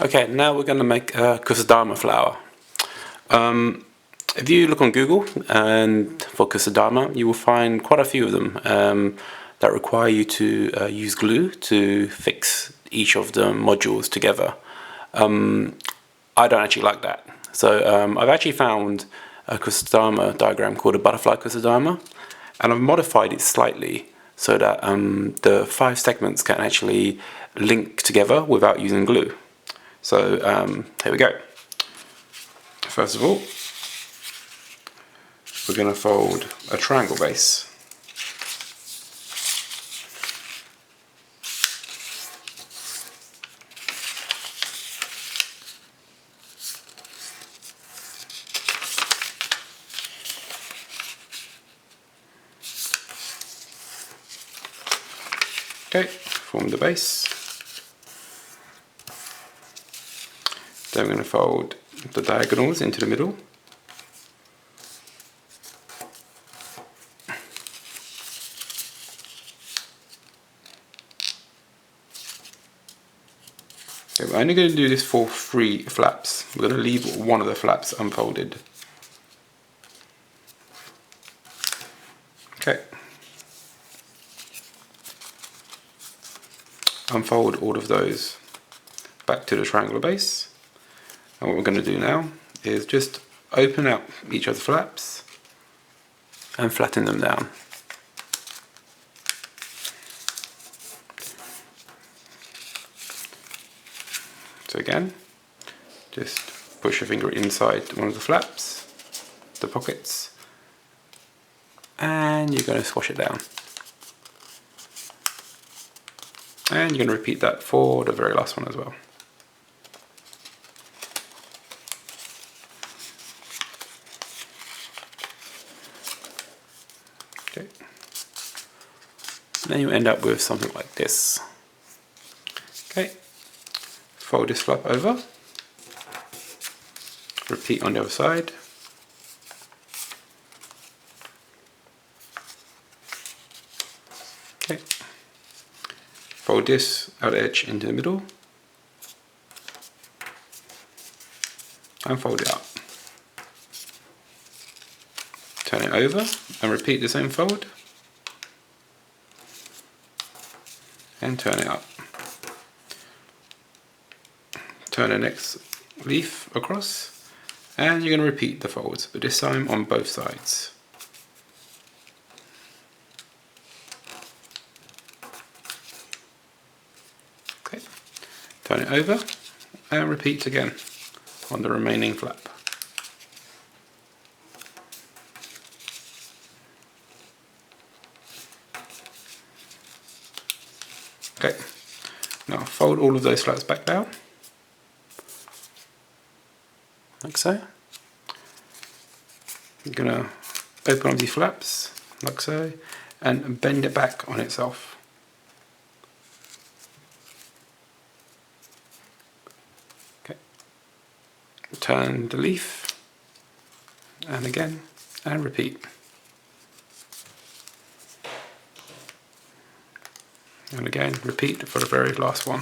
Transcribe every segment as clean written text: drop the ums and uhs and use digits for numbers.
Okay, now we're going to make a Kusudama flower. If you look on Google and for Kusudama, you will find quite a few of them that require you to use glue to fix each of the modules together. I don't actually like that. So I've actually found a Kusudama diagram called a butterfly Kusudama, and I've modified it slightly so that the 5 segments can actually link together without using glue. So here we go. First of all, we're going to fold a triangle base. Okay, form the base. Then we're going to fold the diagonals into the middle. Okay, we're only going to do this for 3 flaps. We're going to leave one of the flaps unfolded. Okay. Unfold all of those back to the triangular base. And what we're going to do now is just open up each of the flaps and flatten them down. So again, just push your finger inside one of the flaps, the pockets, and you're going to squash it down. And you're going to repeat that for the very last one as well. Okay. And then you end up with something like this. Okay. Fold this flap over. Repeat on the other side. Okay. Fold this outer edge into the middle and fold it up. Turn it over and repeat the same fold and turn it up. Turn the next leaf across and you're going to repeat the folds, but this time on both sides. Okay. Turn it over and repeat again on the remaining flap. Okay, now fold all of those flaps back down, like so. You're going to open up these flaps, like so, and bend it back on itself. Okay. Turn the leaf, and again, and repeat. And again, repeat for the very last one.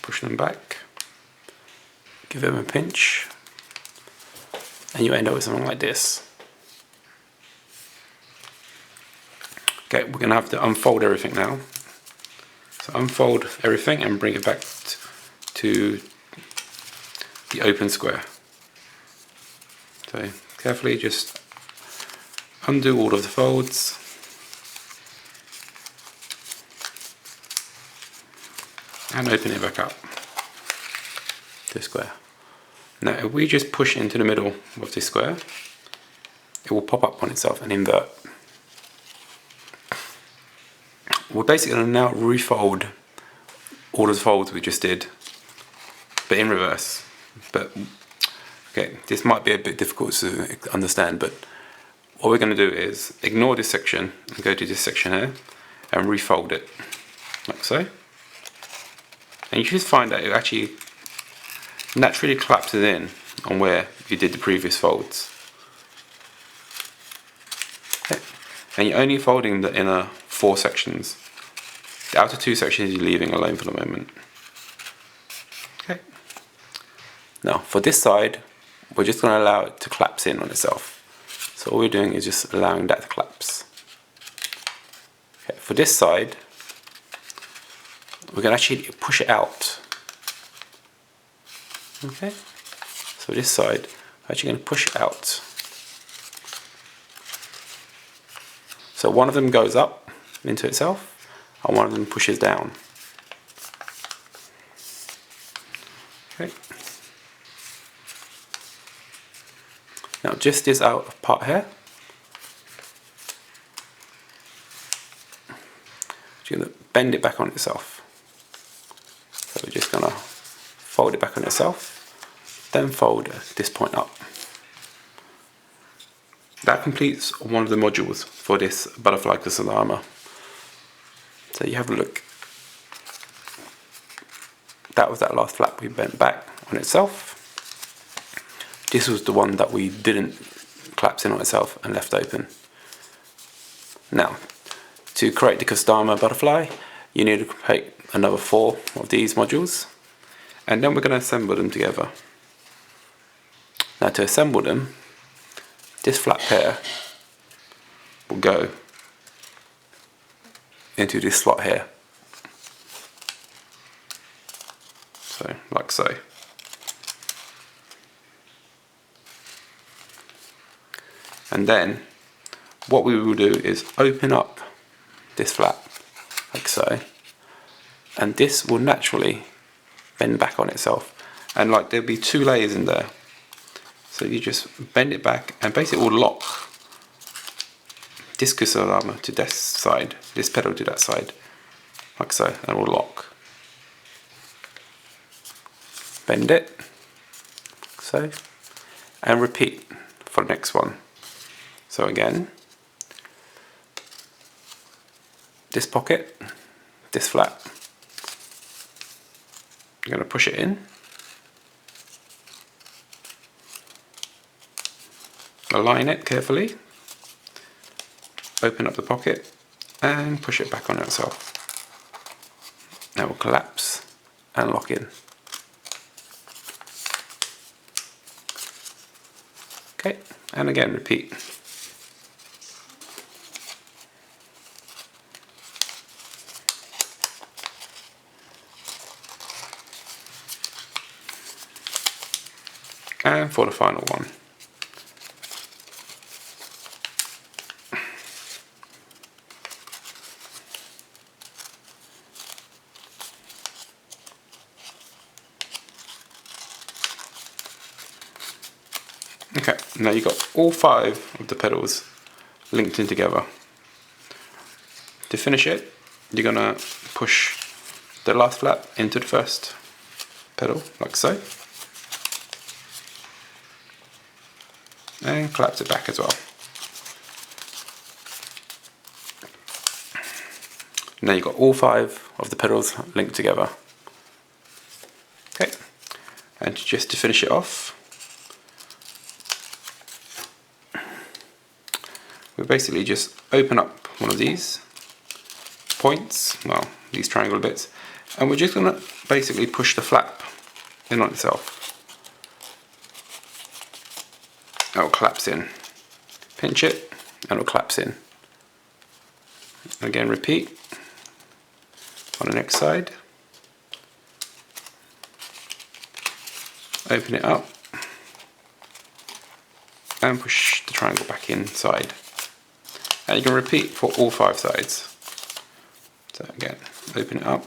Push them back, give them a pinch, and you end up with something like this. Okay, we're going to have to unfold everything now. So unfold everything and bring it back to the open square. So carefully just undo all of the folds. And open it back up, this square. Now if we just push into the middle of this square, it will pop up on itself and invert. We're basically going to now refold all of the folds we just did, but in reverse. But okay, this might be a bit difficult to understand, but what we're going to do is ignore this section and go to this section here and refold it, like so. And you should find that it actually naturally collapses in on where you did the previous folds. Okay. And you're only folding the inner 4 sections. The outer two sections you're leaving alone for the moment. Okay. Now for this side, we're just going to allow it to collapse in on itself. So all we're doing is just allowing that to collapse. Okay, for this side, we're going to actually push it out. Okay, so this side, we're actually going to push it out. So one of them goes up into itself, and one of them pushes down. Okay. Now just this out part here, you're going to bend it back on itself. So we're just going to fold it back on itself, then fold this point up. That completes one of the modules for this butterfly Kusudama. So you have a look. That was that last flap we bent back on itself. This was the one that we didn't collapse in on itself and left open. Now, to create the Kusudama butterfly, you need to create another 4 of these modules, and then we're going to assemble them together. Now to assemble them, this flap here will go into this slot here. So, like so. And then, what we will do is open up this flap, like so. And this will naturally bend back on itself. And like there'll be 2 layers in there. So you just bend it back and basically it will lock this Kusudama to this side, this petal to that side, like so, and it will lock. Bend it, like so, and repeat for the next one. So again, this pocket, this flap, you're going to push it in, align it carefully, open up the pocket and push it back on itself. Now it will collapse and lock in. Okay, and again repeat. And for the final one. Okay, now you've got all 5 of the petals linked in together. To finish it, you're going to push the last flap into the first petal, like so. And collapse it back as well. Now you've got all 5 of the petals linked together. Okay, and just to finish it off, we basically just open up one of these points, well, these triangle bits, and we're just going to basically push the flap in on itself. It will collapse in. Pinch it and it will collapse in. Again repeat on the next side. Open it up and push the triangle back inside. And you can repeat for all 5 sides. So again, open it up.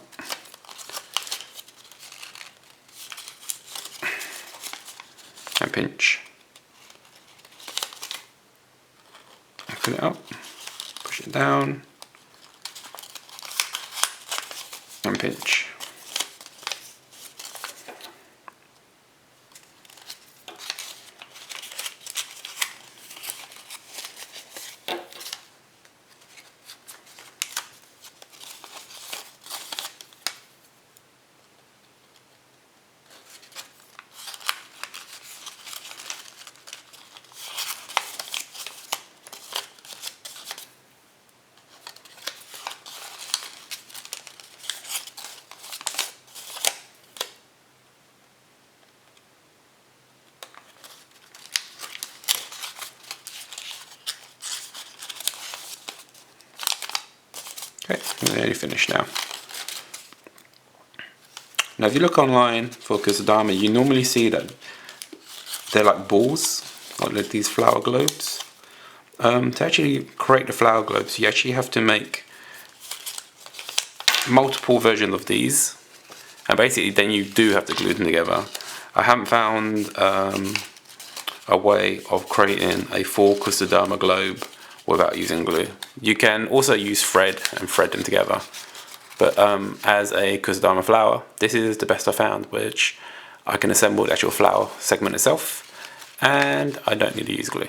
And pinch. Open it up, push it down, and pinch. We're nearly finished now. Now if you look online for Kusudama, you normally see that they're like balls, or like these flower globes. To actually create the flower globes, you actually have to make multiple versions of these, and basically then you do have to glue them together. I haven't found a way of creating a full Kusudama globe without using glue. You can also use thread and thread them together, but as a Kusudama flower, this is the best I found, which I can assemble the actual flower segment itself, and I don't need to use glue.